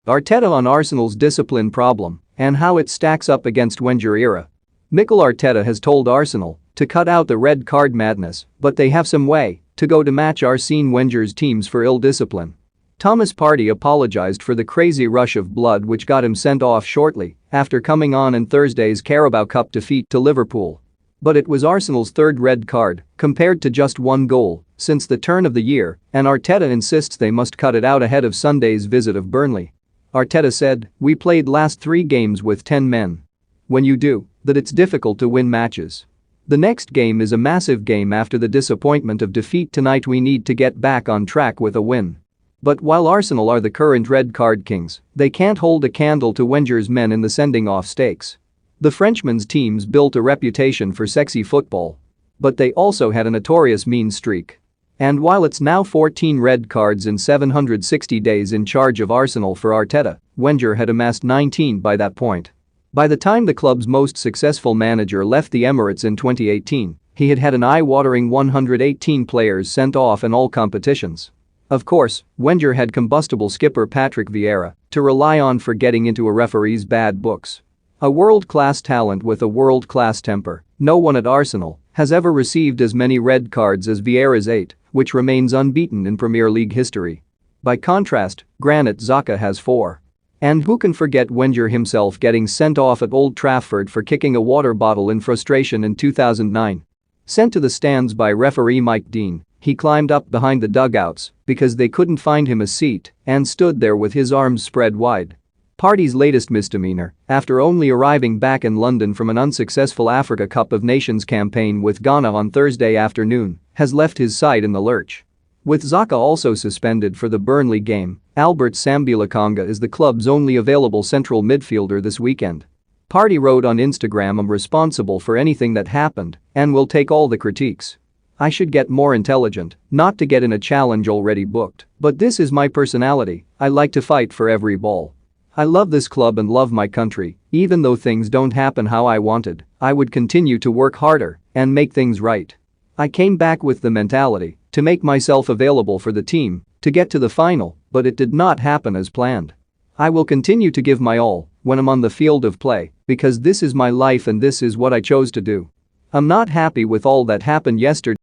Arteta on Arsenal's discipline problem and how it stacks up against Wenger era. Mikel Arteta has told Arsenal to cut out the red card madness, but they have some way to go to match Arsene Wenger's teams for ill discipline. Thomas Partey apologized for the crazy rush of blood which got him sent off shortly after coming on in Thursday's Carabao Cup defeat to Liverpool. But it was Arsenal's third red card, compared to just one goal, since the turn of the year, and Arteta insists they must cut it out ahead of Sunday's visit of Burnley. Arteta said, "We played last 3 games with 10 men. When you do that, it's difficult to win matches. The next game is a massive game after the disappointment of defeat tonight. We need to get back on track with a win." But while Arsenal are the current red card kings, they can't hold a candle to Wenger's men in the sending-off stakes. The Frenchman's teams built a reputation for sexy football. But they also had a notorious mean streak. And while it's now 14 red cards in 760 days in charge of Arsenal for Arteta, Wenger had amassed 19 by that point. By the time the club's most successful manager left the Emirates in 2018, he had had an eye-watering 118 players sent off in all competitions. Of course, Wenger had combustible skipper Patrick Vieira to rely on for getting into a referee's bad books. A world-class talent with a world-class temper, no one at Arsenal has ever received as many red cards as Vieira's 8, which remains unbeaten in Premier League history. By contrast, Granit Xhaka has 4. And who can forget Wenger himself getting sent off at Old Trafford for kicking a water bottle in frustration in 2009? Sent to the stands by referee Mike Dean, he climbed up behind the dugouts because they couldn't find him a seat and stood there with his arms spread wide. Partey's latest misdemeanor, after only arriving back in London from an unsuccessful Africa Cup of Nations campaign with Ghana on Thursday afternoon, has left his side in the lurch. With Xhaka also suspended for the Burnley game, Albert Sambi-Lokonga is the club's only available central midfielder this weekend. Partey wrote on Instagram, "I'm responsible for anything that happened and will take all the critiques. I should get more intelligent, not to get in a challenge already booked, but this is my personality. I like to fight for every ball. I love this club and love my country. Even though things don't happen how I wanted, I would continue to work harder and make things right. I came back with the mentality to make myself available for the team, to get to the final, but it did not happen as planned. I will continue to give my all when I'm on the field of play because this is my life and this is what I chose to do. I'm not happy with all that happened yesterday."